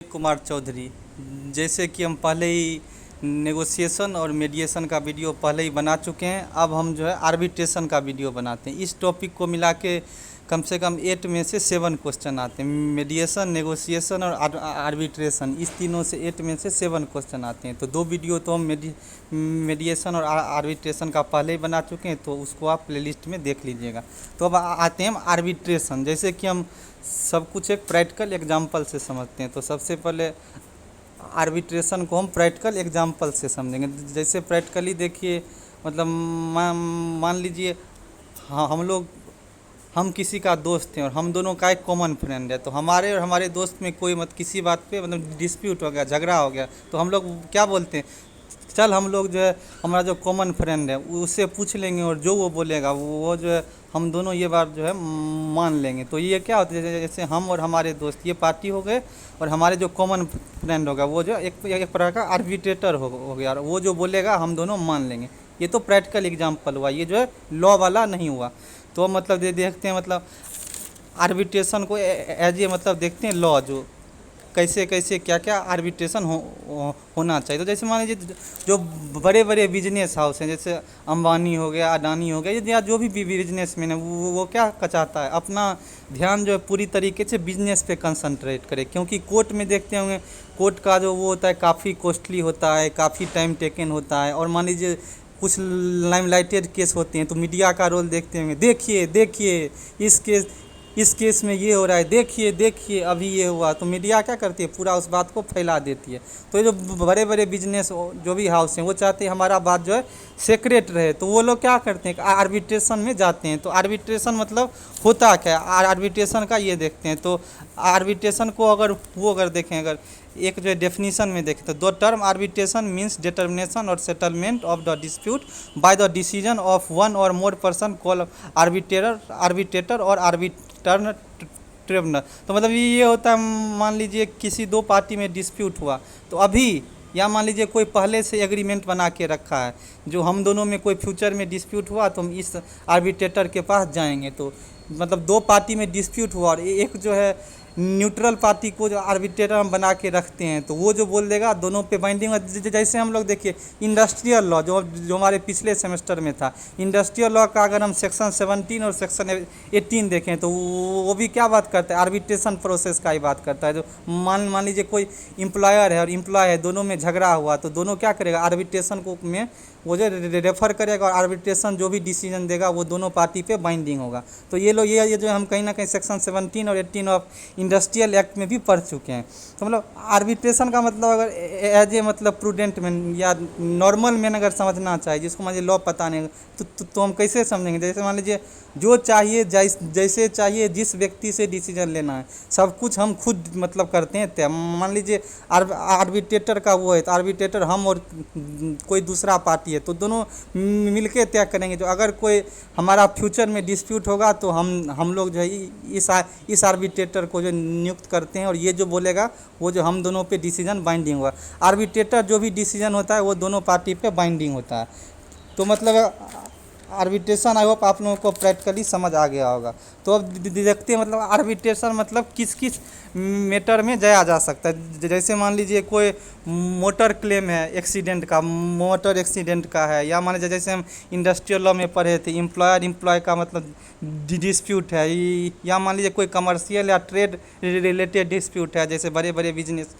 कुमार चौधरी। जैसे कि हम पहले ही नेगोशिएशन और मीडिएशन का वीडियो पहले ही बना चुके हैं, अब हम जो है आर्बिट्रेशन का वीडियो बनाते हैं। इस टॉपिक को मिला के कम से कम 8 में से 7 क्वेश्चन आते हैं। मीडिएशन, नेगोशिएशन और आर्बिट्रेशन, इस तीनों से 8 में से 7 क्वेश्चन आते हैं। तो 2 वीडियो तो हम मीडिएशन और आर्बिट्रेशन का पहले ही बना चुके हैं, तो उसको आप प्लेलिस्ट में देख लीजिएगा। तो अब आते हैं हम आर्बिट्रेशन। जैसे कि हम सब कुछ एक प्रैक्टिकल एग्जाम्पल से समझते हैं, तो सबसे पहले आर्बिट्रेशन को हम प्रैक्टिकल एग्जाम्पल से समझेंगे। जैसे प्रैक्टिकली देखिए, मतलब मान लीजिए, हाँ, हम किसी का दोस्त हैं और हम दोनों का एक कॉमन फ्रेंड है। तो हमारे और हमारे दोस्त में कोई किसी बात पे डिस्प्यूट हो गया, झगड़ा हो गया, तो हम लोग क्या बोलते हैं, चल हम लोग जो है हमारा जो कॉमन फ्रेंड है उससे पूछ लेंगे और जो वो बोलेगा वो जो है हम दोनों ये बात जो है मान लेंगे। तो ये क्या होता है, जैसे हम और हमारे दोस्त ये पार्टी हो गए और हमारे जो कॉमन फ्रेंड होगा वो जो एक प्रकार का आर्बिट्रेटर हो गया, और वो जो बोलेगा हम दोनों मान लेंगे। ये तो प्रैक्टिकल एग्जाम्पल हुआ, ये जो है लॉ वाला नहीं हुआ। तो मतलब देखते हैं, मतलब आर्बिट्रेशन को एज ए मतलब देखते हैं लॉ, जो कैसे कैसे क्या क्या आर्बिट्रेशन होना चाहिए। तो जैसे मान लीजिए जो बड़े बड़े बिजनेस हाउस हैं, जैसे अंबानी हो गया, अडानी हो गया, या जो भी बिजनेसमैन है, वो क्या चाहता है, अपना ध्यान जो है पूरी तरीके से बिजनेस पे कंसंट्रेट करे। क्योंकि कोर्ट में देखते होंगे, कोर्ट का जो वो होता है काफ़ी कॉस्टली होता है, काफ़ी टाइम टेकन होता है। और मान लीजिए कुछ लाइमलाइटेड केस होते हैं, तो मीडिया का रोल देखते होंगे, देखिए देखिए इस केस में ये हो रहा है, देखिए देखिए अभी ये हुआ। तो मीडिया क्या करती है, पूरा उस बात को फैला देती है। तो ये जो बड़े बड़े बिजनेस जो भी हाउस हैं वो चाहते हैं हमारा बात जो है सीक्रेट रहे, तो वो लोग क्या करते हैं, आर्बिट्रेशन में जाते हैं। तो आर्बिट्रेशन मतलब होता क्या है, आर्बिट्रेशन का ये देखते हैं। तो आर्बिट्रेशन को अगर देखें, अगर एक जो डेफिनेशन में देखें, तो दो टर्म आर्बिट्रेशन मीन्स डिटर्मिनेशन और settlement of the dispute by the decision of one और मोर पर्सन कॉल आर्बिट्रेटर और आर्बिट्रन ट्रिब्यूनल। तो मतलब ये होता है, मान लीजिए किसी दो पार्टी में डिस्प्यूट हुआ, तो अभी या मान लीजिए कोई पहले से एग्रीमेंट बना के रखा है, जो हम दोनों में कोई फ्यूचर में डिस्प्यूट हुआ तो हम इस आर्बिट्रेटर के पास जाएंगे। तो मतलब दो पार्टी में डिस्प्यूट हुआ और एक जो है न्यूट्रल पार्टी को जो आर्बिट्रेटर हम बना के रखते हैं, तो वो जो बोल देगा दोनों पे बाइंडिंग। जैसे हम लोग देखिए इंडस्ट्रियल लॉ जो हमारे पिछले सेमेस्टर में था, इंडस्ट्रियल लॉ का अगर हम सेक्शन 17 और सेक्शन 18 देखें, तो वो भी क्या बात करता है, आर्बिट्रेशन प्रोसेस का ही बात करता है। जो मान लीजिए कोई एम्प्लॉयर है और एम्प्लॉय है, दोनों में झगड़ा हुआ, तो दोनों क्या करेगा, आर्बिट्रेशन को में वो जो रेफर करेगा और आर्बिट्रेशन जो भी डिसीजन देगा वो दोनों पार्टी पे बाइंडिंग होगा। तो ये जो हम कहीं ना कहीं सेक्शन 17 और 18 ऑफ इंडस्ट्रियल एक्ट में भी पढ़ चुके हैं। तो मतलब आर्बिट्रेशन का मतलब अगर एज ए मतलब प्रूडेंट मैन या नॉर्मल मैन अगर समझना चाहिए, जिसको मान लीजिए लॉ पता नहीं, तो हम कैसे समझेंगे। जैसे मान लीजिए जो चाहिए जैसे चाहिए जिस व्यक्ति से डिसीजन लेना है, सब कुछ हम खुद मतलब करते हैं तय। मान लीजिए आर्बिट्रेटर का वो है, तो आर्बिट्रेटर हम और कोई दूसरा पार्टी है, तो दोनों मिलके तय करेंगे। जो अगर कोई हमारा फ्यूचर में डिस्प्यूट होगा, तो हम लोग जो है इस आर्बिट्रेटर को जो नियुक्त करते हैं, और ये जो बोलेगा वो जो हम दोनों पे डिसीजन बाइंडिंग होगा। आर्बिट्रेटर जो भी डिसीजन होता है वो दोनों पार्टी पे बाइंडिंग होता है। तो मतलब आर्बिट्रेशन आई होप आप लोगों को प्रैक्टिकली समझ आ गया होगा। तो अब देखते हैं, मतलब आर्बिट्रेशन मतलब किस किस मैटर में जाया जा सकता है। जैसे मान लीजिए कोई मोटर क्लेम है, एक्सीडेंट का, मोटर एक्सीडेंट का है, या मान लीजिए जैसे हम इंडस्ट्रियल लॉ में पढ़े थे, एम्प्लॉय का मतलब डिस्प्यूट है, या मान लीजिए कोई कमर्शियल या ट्रेड रिलेटेड डिस्प्यूट है, जैसे बड़े बड़े बिजनेस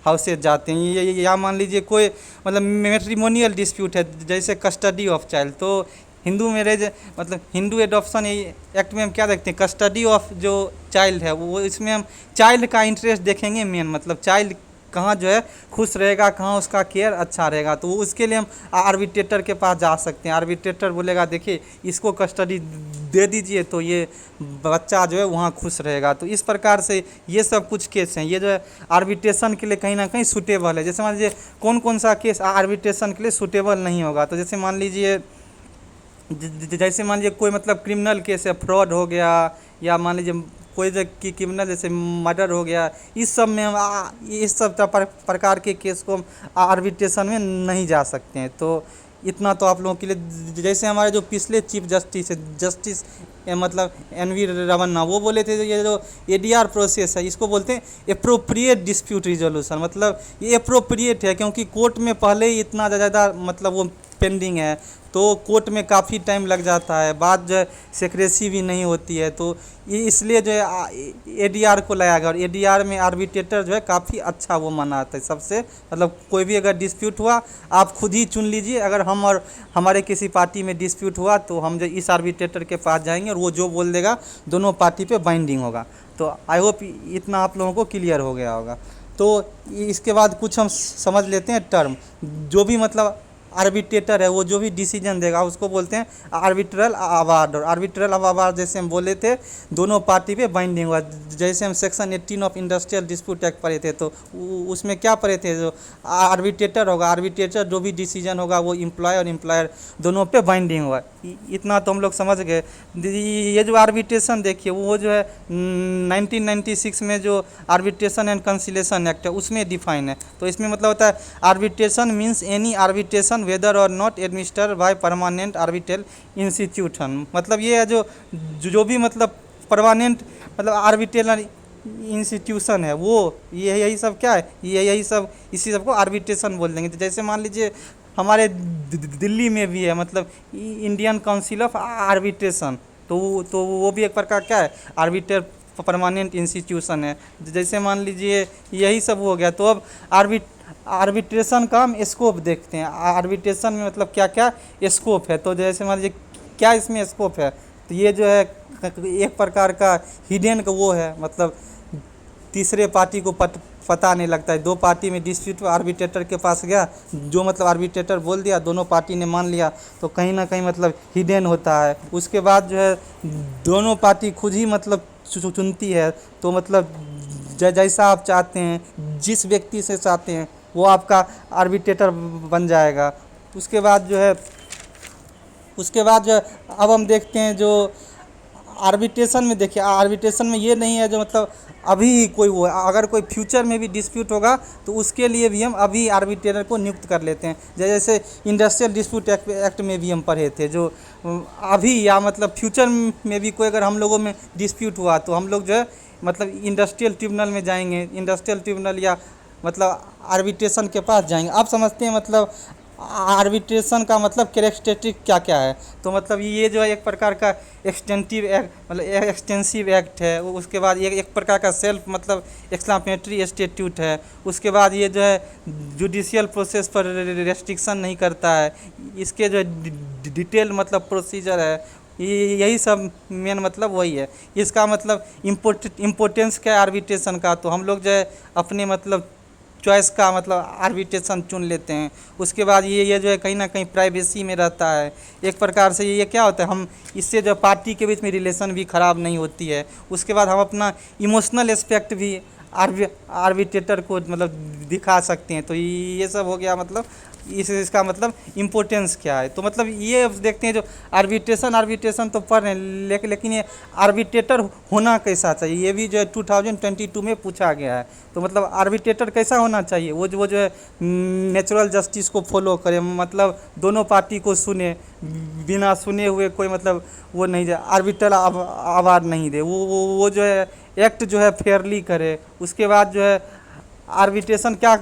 हाउसेज जाते हैं, या मान लीजिए कोई मतलब मैट्रिमोनियल डिस्प्यूट है, जैसे कस्टडी ऑफ चाइल्ड। तो हिंदू मैरिज मतलब हिंदू एडॉप्शन एक्ट में हम क्या देखते हैं, कस्टडी ऑफ जो चाइल्ड है वो इसमें हम चाइल्ड का इंटरेस्ट देखेंगे मेन, मतलब चाइल्ड कहाँ जो है खुश रहेगा, कहाँ उसका केयर अच्छा रहेगा। तो उसके लिए हम आर्बिट्रेटर के पास जा सकते हैं। आर्बिट्रेटर बोलेगा देखिए इसको कस्टडी दे दीजिए, तो ये बच्चा जो है वहाँ खुश रहेगा। तो इस प्रकार से ये सब कुछ केस हैं, ये जो है आर्बिट्रेशन के लिए कहीं ना कहीं सूटेबल है। जैसे मान लीजिए कौन कौन सा केस आर्बिट्रेशन के लिए सूटेबल नहीं होगा, तो जैसे मान लीजिए कोई मतलब क्रिमिनल केस है, फ्रॉड हो गया, या मान लीजिए कोई जो कि क्रिमिनल जैसे मर्डर हो गया, इस सब में हम इस सब प्रकार के केस को हम आर्बिट्रेशन में नहीं जा सकते हैं। तो इतना तो आप लोगों के लिए, जैसे हमारे जो पिछले चीफ जस्टिस है, जस्टिस मतलब एन.वी. रमन्ना, वो बोले थे ये जो एडीआर प्रोसेस है इसको बोलते हैं अप्रोप्रिएट डिस्प्यूट रिजोल्यूशन। मतलब ये अप्रोप्रिएट है क्योंकि कोर्ट में पहले ही इतना ज़्यादा मतलब वो पेंडिंग है, तो कोर्ट में काफ़ी टाइम लग जाता है, बात जो है सेक्रेसी भी नहीं होती है, तो ये इसलिए जो है एडीआर को लाया गया। और एडीआर में आर्बिट्रेटर जो है काफ़ी अच्छा वो माना जाता है सबसे। मतलब कोई भी अगर डिस्प्यूट हुआ आप खुद ही चुन लीजिए, अगर हम और हमारे किसी पार्टी में डिस्प्यूट हुआ तो हम जो इस आर्बिट्रेटर के पास जाएंगे और वो जो बोल देगा दोनों पार्टी पे बाइंडिंग होगा। तो आई होप इतना आप लोगों को क्लियर हो गया होगा। तो इसके बाद कुछ हम समझ लेते हैं टर्म। जो भी मतलब आर्बिट्रेटर है वो जो भी डिसीजन देगा उसको बोलते हैं आर्बिट्रल अवार्ड। और आर्बिट्रल अवार्ड जैसे हम बोले थे दोनों पार्टी पे बाइंडिंग हुआ। जैसे हम section 18 of industrial dispute act पढ़े थे, तो उसमें क्या पढ़े थे, जो आर्बिट्रेटर होगा, आर्बिट्रेटर जो भी डिसीजन होगा वो एम्प्लॉय और एम्प्लॉयर दोनों पे बाइंडिंग हुआ। इतना तो हम लोग समझ गए। ये जो आर्बिट्रेशन देखिए वो जो है 1996 में जो आर्बिट्रेशन एंड कंसिलेशन एक्ट है उसमें डिफाइन है। तो इसमें मतलब होता है arbitration means any arbitration whether or not administered by permanent arbitral institution. मतलब ये है जो जो भी मतलब परमानेंट मतलब आर्बिट्रल इंस्टीट्यूशन है वो ये यही सब क्या है, ये यही सब इसी सब को आर्बिट्रेशन बोल देंगे। तो जैसे मान लीजिए हमारे दिल्ली में भी है मतलब इंडियन काउंसिल ऑफ आर्बिट्रेशन, तो वो भी एक प्रकार क्या है आर्बिट्रल परमानेंट इंस्टीट्यूशन है। जैसे मान लीजिए यही सब हो गया। तो अब आर्बिट्रेशन का हम स्कोप देखते हैं। आर्बिट्रेशन में मतलब क्या क्या स्कोप है। तो जैसे मान लीजिए क्या इसमें स्कोप है, तो ये जो है एक प्रकार का हिडन का वो है, मतलब तीसरे पार्टी को पता नहीं लगता है। दो पार्टी में डिस्प्यूट आर्बिट्रेटर के पास गया, जो मतलब आर्बिट्रेटर बोल दिया दोनों पार्टी ने मान लिया, तो कहीं ना कहीं मतलब हिडन होता है। उसके बाद जो है दोनों पार्टी खुद ही मतलब चुनती है। तो मतलब जैसा आप चाहते हैं, जिस व्यक्ति से चाहते हैं वो आपका आर्बिट्रेटर बन जाएगा। उसके बाद जो है अब हम देखते हैं जो आर्बिट्रेशन में, देखिए आर्बिट्रेशन में ये नहीं है जो मतलब अभी कोई वो है, अगर कोई फ्यूचर में भी डिस्प्यूट होगा तो उसके लिए भी हम अभी आर्बिट्रेटर को नियुक्त कर लेते हैं। जैसे इंडस्ट्रियल डिस्प्यूट एक्ट में भी हम पढ़े थे, जो अभी या मतलब फ्यूचर में भी कोई अगर हम लोगों में डिस्प्यूट हुआ तो हम लोग जो है मतलब इंडस्ट्रियल ट्रिब्यूनल में जाएंगे, इंडस्ट्रियल ट्रिब्यूनल या मतलब आर्बिट्रेशन के पास जाएंगे। आप समझते हैं मतलब आर्बिट्रेशन का मतलब कैरेक्टरिस्टिक क्या क्या है। तो मतलब ये जो है एक प्रकार का एक्सटेंटिव एक्ट मतलब एक्सटेंसिव एक्ट है। उसके बाद ये एक प्रकार का सेल्फ मतलब एक्सक्लामेटरी स्टेट्यूट है। उसके बाद ये जो है जुडिशियल प्रोसेस पर रेस्ट्रिक्शन नहीं करता है। इसके जो डिटेल मतलब प्रोसीजर है, यही सब मेन मतलब वही है। इसका मतलब इम्पोर्टेंस क्या है आर्बिट्रेशन का, तो हम लोग जो है अपने मतलब चॉइस का मतलब आर्बिट्रेशन चुन लेते हैं। उसके बाद ये जो है कहीं ना कहीं प्राइवेसी में रहता है। एक प्रकार से ये क्या होता है, हम इससे जो पार्टी के बीच में रिलेशन भी ख़राब नहीं होती है। उसके बाद हम अपना इमोशनल एस्पेक्ट भी आर्बिट्रेटर को मतलब दिखा सकते हैं। तो ये सब हो गया मतलब इसका मतलब इम्पोर्टेंस क्या है। तो मतलब ये देखते हैं जो आर्बिट्रेशन तो पढ़ रहे हैं, लेकिन ये आर्बिट्रेटर होना कैसा चाहिए ये भी जो है 2022 में पूछा गया है। तो मतलब आर्बिट्रेटर कैसा होना चाहिए, वो जो है नेचुरल जस्टिस को फॉलो करे, मतलब दोनों पार्टी को सुने, बिना सुने हुए कोई मतलब वो नहीं जाए आर्बिट्रल अवार्ड नहीं दे, वो जो है एक्ट जो है फेयरली करे। उसके बाद जो है आर्बिट्रेशन क्या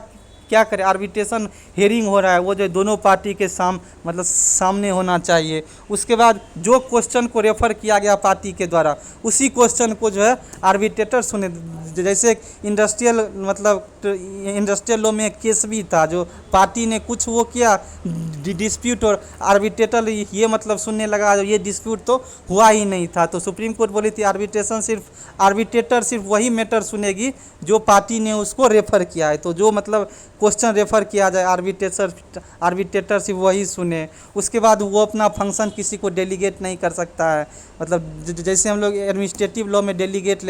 करे, आर्बिट्रेशन हेयरिंग हो रहा है वो जो दोनों पार्टी के मतलब सामने होना चाहिए। उसके बाद जो क्वेश्चन को रेफ़र किया गया पार्टी के द्वारा उसी क्वेश्चन को जो है आर्बिट्रेटर सुने। जैसे इंडस्ट्रियल मतलब इंडस्ट्रियल लॉ में एक केस भी था, जो पार्टी ने कुछ वो किया डिस्प्यूट और आर्बिट्रेटर ये मतलब सुनने लगा ये डिस्प्यूट तो हुआ ही नहीं था। तो सुप्रीम कोर्ट बोली थी आर्बिट्रेटर सिर्फ वही मैटर सुनेगी जो पार्टी ने उसको रेफ़र किया है। तो जो मतलब क्वेश्चन रेफ़र किया जाए आर्बिट्रेटर सिर्फ वही सुने। उसके बाद वो अपना फंक्शन किसी को डेलीगेट नहीं कर सकता है। मतलब जैसे हम लोग एडमिनिस्ट्रेटिव लॉ में डेलीगेट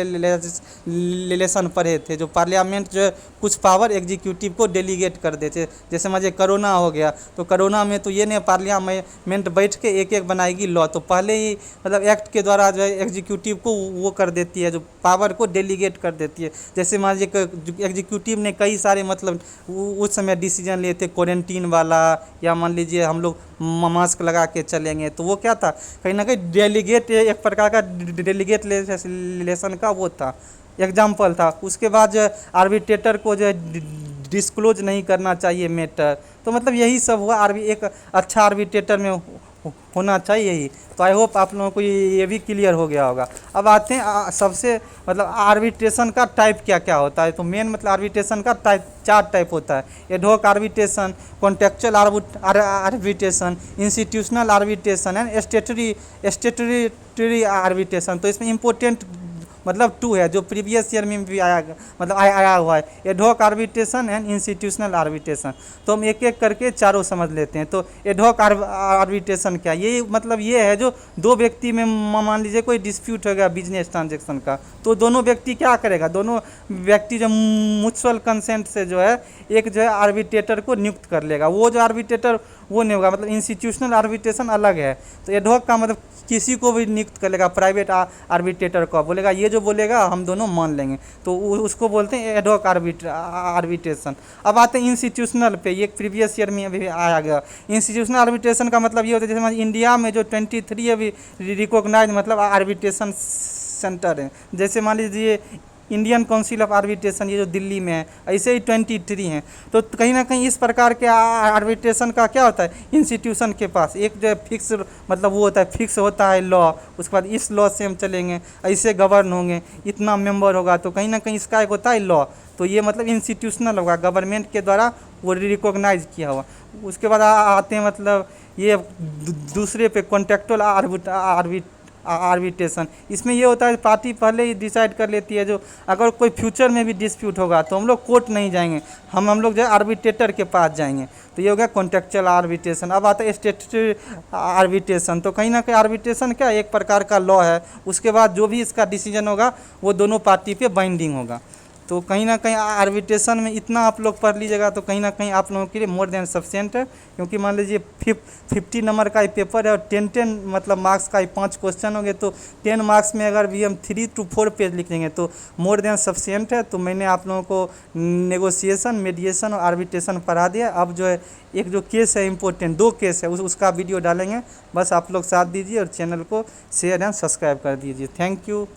लेसन पढ़े थे, जो पार्लियामेंट जो है कुछ पावर एग्जीक्यूटिव को डेलीगेट कर देते। जैसे मुझे कोरोना हो गया तो कोरोना में तो ये नहीं पार्लियामेंट बैठ के एक बनाएगी लॉ, तो पहले ही मतलब एक्ट के द्वारा जो है एग्जीक्यूटिव को वो कर देती है, जो पावर को डेलीगेट कर देती है। जैसे मान लीजिए एग्जीक्यूटिव ने कई सारे मतलब उस समय डिसीजन लिए थे क्वारंटीन वाला, या मान लीजिए हम लोग मास्क लगा के चलेंगे, तो वो क्या था, कहीं ना कहीं डेलीगेट, एक प्रकार का डेलीगेट लेसन का वो था, एग्जाम्पल था। उसके बाद जो है आर्बिट्रेटर को जो है डिस्क्लोज नहीं करना चाहिए मैटर, तो मतलब यही सब हुआ। एक अच्छा आर्बिट्रेटर में होना चाहिए ही। तो आई होप आप लोगों को ये भी क्लियर हो गया होगा। अब आते हैं सबसे मतलब आर्बिट्रेशन का टाइप क्या क्या होता है। तो मेन मतलब आर्बिट्रेशन का टाइप 4 टाइप होता है। Ad hoc arbitration, contractual arbitration, institutional arbitration and statutory arbitration. तो इसमें इम्पोर्टेंट मतलब 2 है जो प्रीवियस ईयर में भी आया हुआ है, ad hoc arbitration and institutional arbitration. तो हम एक एक करके चारों समझ लेते हैं। तो एडहॉक आर्बिट्रेशन क्या, ये मतलब ये है जो 2 व्यक्ति में मान लीजिए कोई डिस्प्यूट हो गया बिजनेस ट्रांजेक्शन का, तो दोनों व्यक्ति क्या करेगा, दोनों व्यक्ति जो म्यूचुअल कंसेंट से जो है एक जो है आर्बिट्रेटर को नियुक्त कर लेगा। वो जो आर्बिट्रेटर वो नहीं होगा, मतलब इंस्टीट्यूशनल आर्बिट्रेशन अलग है। तो एडहॉक का मतलब किसी को भी नियुक्त कर लेगा, प्राइवेट आर्बिट्रेटर को बोलेगा ये जो बोलेगा हम दोनों मान लेंगे, तो उसको बोलते हैं एडहॉक आर्बिट्रेशन। अब आते हैं इंस्टीट्यूशनल पे, ये प्रीवियस ईयर में अभी आया गया। इंस्टीट्यूशनल आर्बिट्रेशन का मतलब ये होता है जैसे इंडिया में जो 23 अभी रिकॉग्नाइज मतलब आर्बिट्रेशन सेंटर है, जैसे मान लीजिए इंडियन काउंसिल ऑफ आर्बिट्रेशन ये जो दिल्ली में है, ऐसे ही 23 हैं। तो कहीं ना कहीं इस प्रकार के आर्बिट्रेशन का क्या होता है, इंस्टीट्यूशन के पास एक जो है फिक्स मतलब वो होता है, फिक्स होता है लॉ, उसके बाद इस लॉ से हम चलेंगे, ऐसे गवर्न होंगे, इतना मेंबर होगा, तो कहीं ना कहीं इसका एक होता है लॉ। तो ये मतलब इंस्टीट्यूशनल होगा, गवर्नमेंट के द्वारा वो रिकॉग्नाइज किया हुआ। उसके बाद आते हैं मतलब ये दूसरे पे कॉन्ट्रेक्चुअल आर्बिट्रेशन। इसमें ये होता है पार्टी पहले ही डिसाइड कर लेती है, जो अगर कोई फ्यूचर में भी डिस्प्यूट होगा तो हम लोग कोर्ट नहीं जाएंगे, हम लोग जो है आर्बिट्रेटर के पास जाएंगे। तो ये हो गया कॉन्ट्रेक्चुअल आर्बिट्रेशन। अब आता है स्टेटरी आर्बिट्रेशन। तो कहीं ना कहीं आर्बिट्रेशन क्या एक प्रकार का लॉ है, उसके बाद जो भी इसका डिसीजन होगा वो दोनों पार्टी पे बाइंडिंग होगा। तो कहीं ना कहीं आर्बिट्रेशन में इतना आप लोग पढ़ लीजिएगा तो कहीं ना कहीं आप लोगों के लिए मोर देन सफिशिएंट है। क्योंकि मान लीजिए 50 नंबर का ही पेपर है और 10 मतलब मार्क्स का ही 5 क्वेश्चन होंगे, तो 10 मार्क्स में अगर भी हम 3 to 4 पेज लिख देंगे तो मोर देन सफिशिएंट है। तो मैंने आप लोगों को नेगोशिएशन, मीडिएशन और आर्बिट्रेशन पढ़ा दिया। अब जो है एक जो केस है इंपॉर्टेंट, 2 केस है, उसका वीडियो डालेंगे। बस आप लोग साथ दीजिए और चैनल को शेयर एंड सब्सक्राइब कर दीजिए। Thank you.